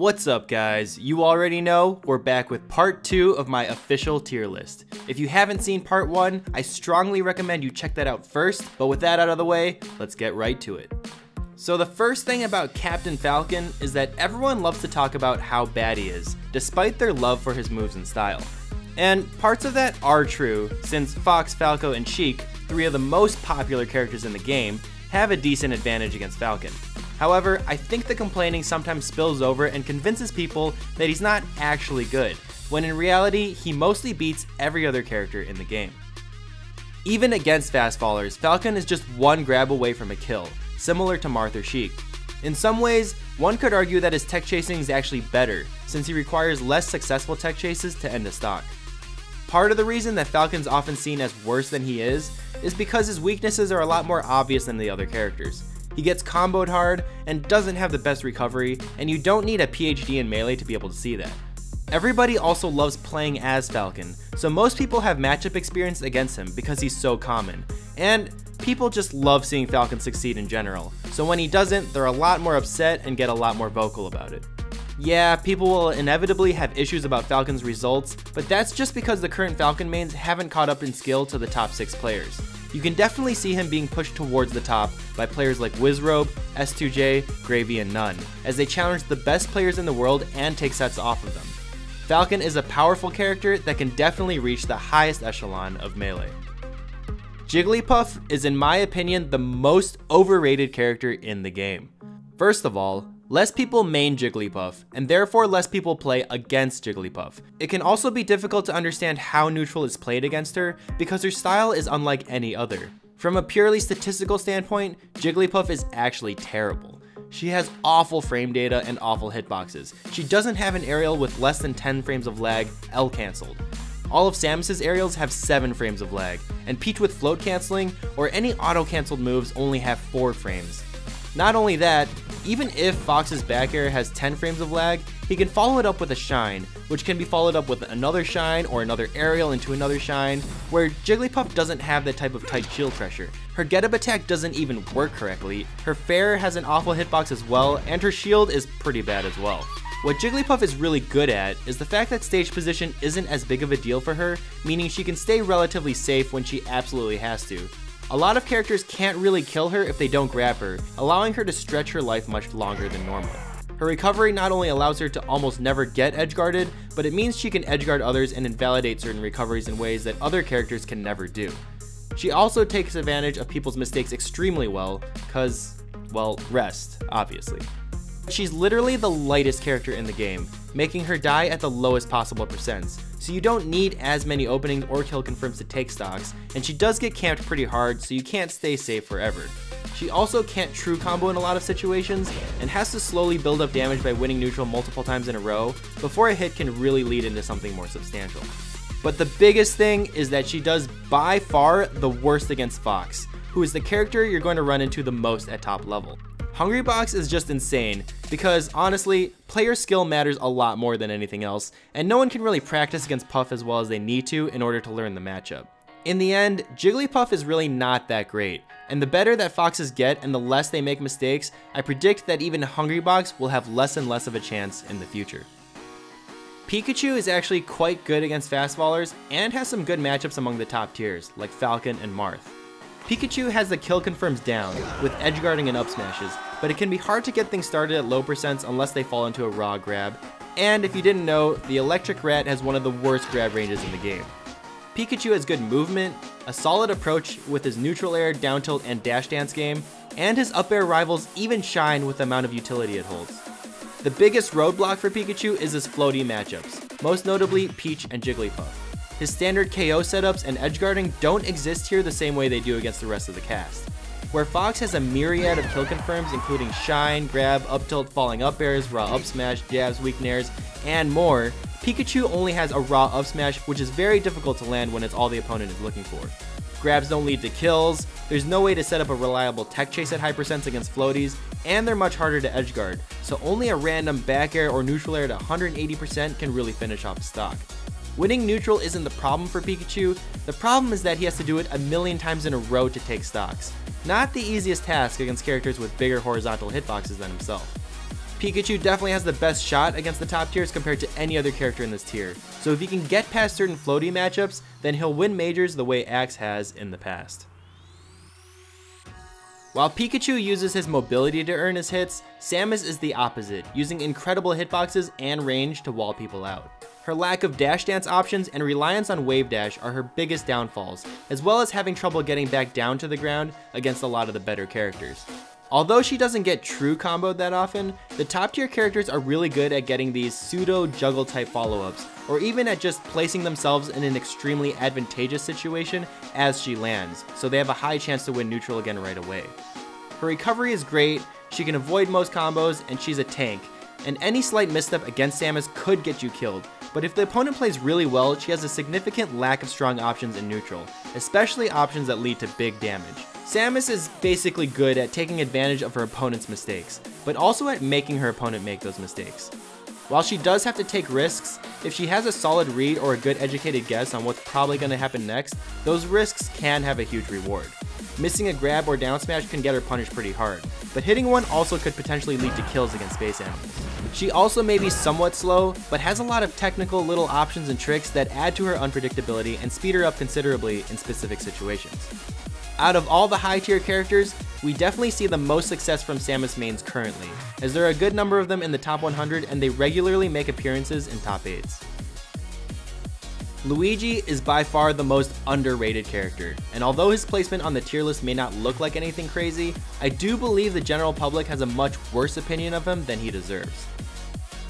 What's up guys? You already know, we're back with part 2 of my official tier list. If you haven't seen part 1, I strongly recommend you check that out first, but with that out of the way, let's get right to it. So the first thing about Captain Falcon is that everyone loves to talk about how bad he is, despite their love for his moves and style. And parts of that are true, since Fox, Falco, and Sheik, 3 of the most popular characters in the game, have a decent advantage against Falcon. However, I think the complaining sometimes spills over and convinces people that he's not actually good, when in reality, he mostly beats every other character in the game. Even against fast fallers, Falcon is just one grab away from a kill, similar to Marth or Sheik. In some ways, one could argue that his tech chasing is actually better, since he requires less successful tech chases to end a stock. Part of the reason that Falcon's often seen as worse than he is because his weaknesses are a lot more obvious than the other characters. He gets comboed hard and doesn't have the best recovery, and you don't need a PhD in melee to be able to see that. Everybody also loves playing as Falcon, so most people have matchup experience against him because he's so common, and people just love seeing Falcon succeed in general, so when he doesn't, they're a lot more upset and get a lot more vocal about it. Yeah, people will inevitably have issues about Falcon's results, but that's just because the current Falcon mains haven't caught up in skill to the top 6 players. You can definitely see him being pushed towards the top by players like Wizrobe, S2J, Gravy, and None, as they challenge the best players in the world and take sets off of them. Falcon is a powerful character that can definitely reach the highest echelon of melee. Jigglypuff is, in my opinion, the most overrated character in the game. First of all, less people main Jigglypuff, and therefore less people play against Jigglypuff. It can also be difficult to understand how neutral is played against her, because her style is unlike any other. From a purely statistical standpoint, Jigglypuff is actually terrible. She has awful frame data and awful hitboxes. She doesn't have an aerial with less than 10 frames of lag, L cancelled. All of Samus's aerials have 7 frames of lag, and Peach with float cancelling or any auto cancelled moves only have 4 frames. Not only that, even if Fox's back air has 10 frames of lag, he can follow it up with a shine, which can be followed up with another shine or another aerial into another shine, where Jigglypuff doesn't have that type of tight shield pressure. Her get-up attack doesn't even work correctly, her fair has an awful hitbox as well, and her shield is pretty bad as well. What Jigglypuff is really good at is the fact that stage position isn't as big of a deal for her, meaning she can stay relatively safe when she absolutely has to. A lot of characters can't really kill her if they don't grab her, allowing her to stretch her life much longer than normal. Her recovery not only allows her to almost never get edgeguarded, but it means she can edgeguard others and invalidate certain recoveries in ways that other characters can never do. She also takes advantage of people's mistakes extremely well, cause, well, rest, obviously. She's literally the lightest character in the game, making her die at the lowest possible percents, so you don't need as many openings or kill confirms to take stocks, and she does get camped pretty hard, so you can't stay safe forever. She also can't true combo in a lot of situations, and has to slowly build up damage by winning neutral multiple times in a row, before a hit can really lead into something more substantial. But the biggest thing is that she does by far the worst against Fox, who is the character you're going to run into the most at top level. Hungrybox is just insane, because honestly, player skill matters a lot more than anything else, and no one can really practice against Puff as well as they need to in order to learn the matchup. In the end, Jigglypuff is really not that great, and the better that Foxes get and the less they make mistakes, I predict that even Hungrybox will have less and less of a chance in the future. Pikachu is actually quite good against fast fallers, and has some good matchups among the top tiers, like Falcon and Marth. Pikachu has the kill confirms down, with edgeguarding and up smashes, but it can be hard to get things started at low percents unless they fall into a raw grab, and if you didn't know, the electric rat has one of the worst grab ranges in the game. Pikachu has good movement, a solid approach with his neutral air, down tilt, and dash dance game, and his up air rivals even shine with the amount of utility it holds. The biggest roadblock for Pikachu is his floaty matchups, most notably Peach and Jigglypuff. His standard KO setups and edgeguarding don't exist here the same way they do against the rest of the cast. Where Fox has a myriad of kill confirms including shine, grab, up tilt, falling up airs, raw up smash, jabs, weak nairs, and more, Pikachu only has a raw up smash, which is very difficult to land when it's all the opponent is looking for. Grabs don't lead to kills, there's no way to set up a reliable tech chase at high percents against floaties, and they're much harder to edgeguard, so only a random back air or neutral air at 180% can really finish off a stock. Winning neutral isn't the problem for Pikachu, the problem is that he has to do it a million times in a row to take stocks. Not the easiest task against characters with bigger horizontal hitboxes than himself. Pikachu definitely has the best shot against the top tiers compared to any other character in this tier, so if he can get past certain floaty matchups, then he'll win majors the way Axe has in the past. While Pikachu uses his mobility to earn his hits, Samus is the opposite, using incredible hitboxes and range to wall people out. Her lack of dash dance options and reliance on wave dash are her biggest downfalls, as well as having trouble getting back down to the ground against a lot of the better characters. Although she doesn't get true comboed that often, the top tier characters are really good at getting these pseudo juggle type follow-ups, or even at just placing themselves in an extremely advantageous situation as she lands, so they have a high chance to win neutral again right away. Her recovery is great, she can avoid most combos, and she's a tank, and any slight misstep against Samus could get you killed, but if the opponent plays really well, she has a significant lack of strong options in neutral, especially options that lead to big damage. Samus is basically good at taking advantage of her opponent's mistakes, but also at making her opponent make those mistakes. While she does have to take risks, if she has a solid read or a good educated guess on what's probably going to happen next, those risks can have a huge reward. Missing a grab or down smash can get her punished pretty hard, but hitting one also could potentially lead to kills against space animals. She also may be somewhat slow, but has a lot of technical little options and tricks that add to her unpredictability and speed her up considerably in specific situations. Out of all the high tier characters, we definitely see the most success from Samus mains currently, as there are a good number of them in the top 100 and they regularly make appearances in top 8s. Luigi is by far the most underrated character, and although his placement on the tier list may not look like anything crazy, I do believe the general public has a much worse opinion of him than he deserves.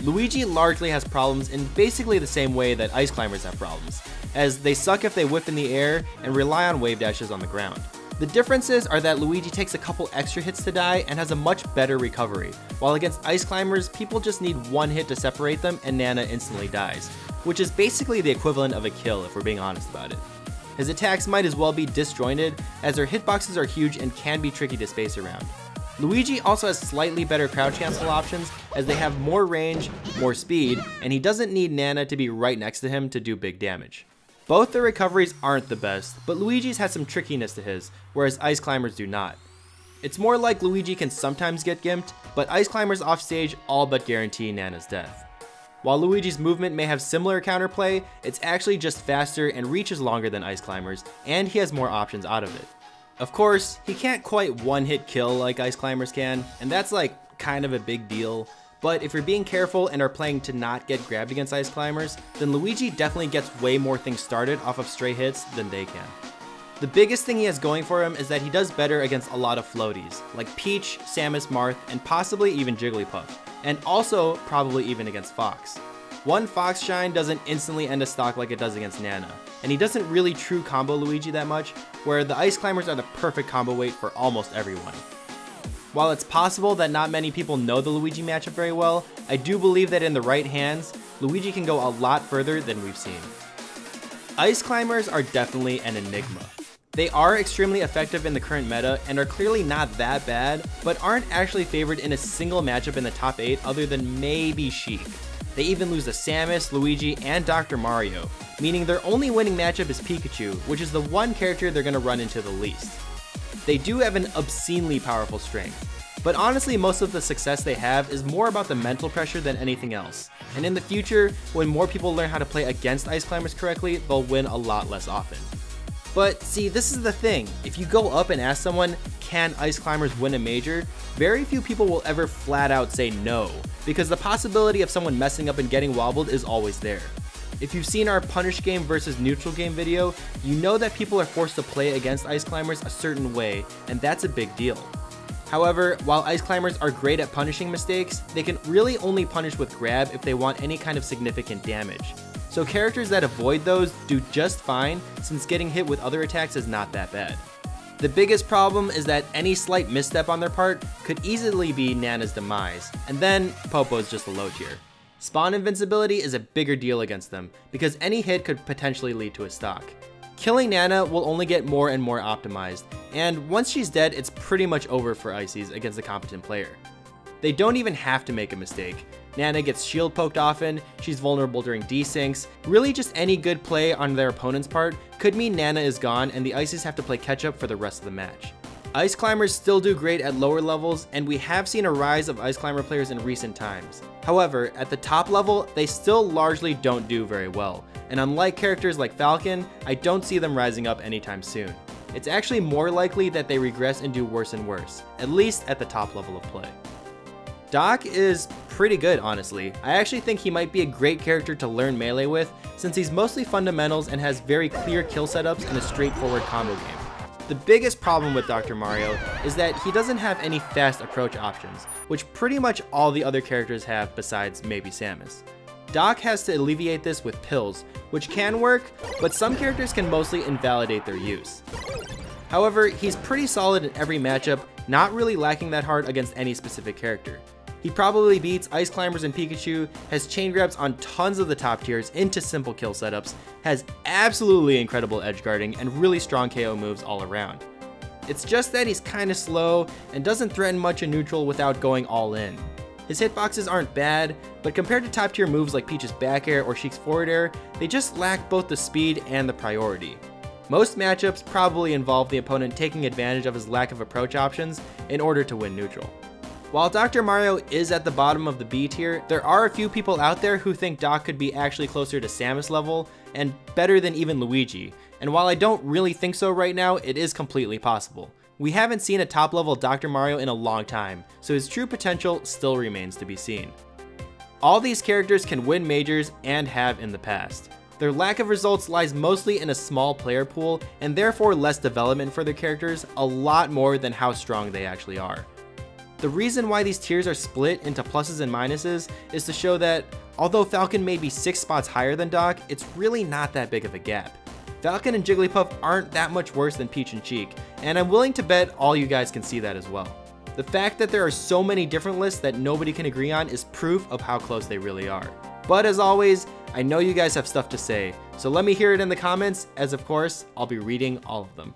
Luigi largely has problems in basically the same way that ice climbers have problems, as they suck if they whiff in the air and rely on wave dashes on the ground. The differences are that Luigi takes a couple extra hits to die and has a much better recovery, while against ice climbers, people just need one hit to separate them and Nana instantly dies, which is basically the equivalent of a kill if we're being honest about it. His attacks might as well be disjointed, as their hitboxes are huge and can be tricky to space around. Luigi also has slightly better crouch cancel options, as they have more range, more speed, and he doesn't need Nana to be right next to him to do big damage. Both their recoveries aren't the best, but Luigi's has some trickiness to his, whereas Ice Climbers do not. It's more like Luigi can sometimes get gimped, but Ice Climbers offstage all but guarantee Nana's death. While Luigi's movement may have similar counterplay, it's actually just faster and reaches longer than Ice Climbers, and he has more options out of it. Of course, he can't quite one-hit kill like Ice Climbers can, and that's like kind of a big deal. But if you're being careful and are playing to not get grabbed against Ice Climbers, then Luigi definitely gets way more things started off of stray hits than they can. The biggest thing he has going for him is that he does better against a lot of floaties, like Peach, Samus, Marth, and possibly even Jigglypuff, and also probably even against Fox. One Fox Shine doesn't instantly end a stock like it does against Nana, and he doesn't really true combo Luigi that much, where the Ice Climbers are the perfect combo weight for almost everyone. While it's possible that not many people know the Luigi matchup very well, I do believe that in the right hands, Luigi can go a lot further than we've seen. Ice Climbers are definitely an enigma. They are extremely effective in the current meta and are clearly not that bad, but aren't actually favored in a single matchup in the top 8 other than maybe Sheik. They even lose to Samus, Luigi, and Dr. Mario, meaning their only winning matchup is Pikachu, which is the one character they're going to run into the least. They do have an obscenely powerful strength, but honestly most of the success they have is more about the mental pressure than anything else, and in the future, when more people learn how to play against Ice Climbers correctly, they'll win a lot less often. But see, this is the thing, if you go up and ask someone, can Ice Climbers win a major, very few people will ever flat out say no, because the possibility of someone messing up and getting wobbled is always there. If you've seen our punish game versus neutral game video, you know that people are forced to play against Ice Climbers a certain way, and that's a big deal. However, while Ice Climbers are great at punishing mistakes, they can really only punish with grab if they want any kind of significant damage. So characters that avoid those do just fine, since getting hit with other attacks is not that bad. The biggest problem is that any slight misstep on their part could easily be Nana's demise, and then Popo's just a low tier. Spawn invincibility is a bigger deal against them, because any hit could potentially lead to a stock. Killing Nana will only get more and more optimized, and once she's dead, it's pretty much over for Ices against a competent player. They don't even have to make a mistake. Nana gets shield poked often, she's vulnerable during desyncs. Really just any good play on their opponent's part could mean Nana is gone and the Ices have to play catch up for the rest of the match. Ice Climbers still do great at lower levels, and we have seen a rise of Ice Climber players in recent times. However, at the top level, they still largely don't do very well, and unlike characters like Falcon, I don't see them rising up anytime soon. It's actually more likely that they regress and do worse and worse, at least at the top level of play. Doc is pretty good, honestly. I actually think he might be a great character to learn melee with, since he's mostly fundamentals and has very clear kill setups and a straightforward combo game. The biggest problem with Dr. Mario is that he doesn't have any fast approach options, which pretty much all the other characters have besides maybe Samus. Doc has to alleviate this with pills, which can work, but some characters can mostly invalidate their use. However, he's pretty solid in every matchup, not really lacking that hard against any specific character. He probably beats Ice Climbers and Pikachu, has chain grabs on tons of the top tiers into simple kill setups, has absolutely incredible edge guarding, and really strong KO moves all around. It's just that he's kinda slow and doesn't threaten much in neutral without going all in. His hitboxes aren't bad, but compared to top tier moves like Peach's back air or Sheik's forward air, they just lack both the speed and the priority. Most matchups probably involve the opponent taking advantage of his lack of approach options in order to win neutral. While Dr. Mario is at the bottom of the B tier, there are a few people out there who think Doc could be actually closer to Samus level and better than even Luigi, and while I don't really think so right now, it is completely possible. We haven't seen a top level Dr. Mario in a long time, so his true potential still remains to be seen. All these characters can win majors and have in the past. Their lack of results lies mostly in a small player pool and therefore less development for their characters, a lot more than how strong they actually are. The reason why these tiers are split into pluses and minuses is to show that, although Falcon may be 6 spots higher than Doc, it's really not that big of a gap. Falcon and Jigglypuff aren't that much worse than Peach and Sheik, and I'm willing to bet all you guys can see that as well. The fact that there are so many different lists that nobody can agree on is proof of how close they really are. But as always, I know you guys have stuff to say, so let me hear it in the comments, as of course, I'll be reading all of them.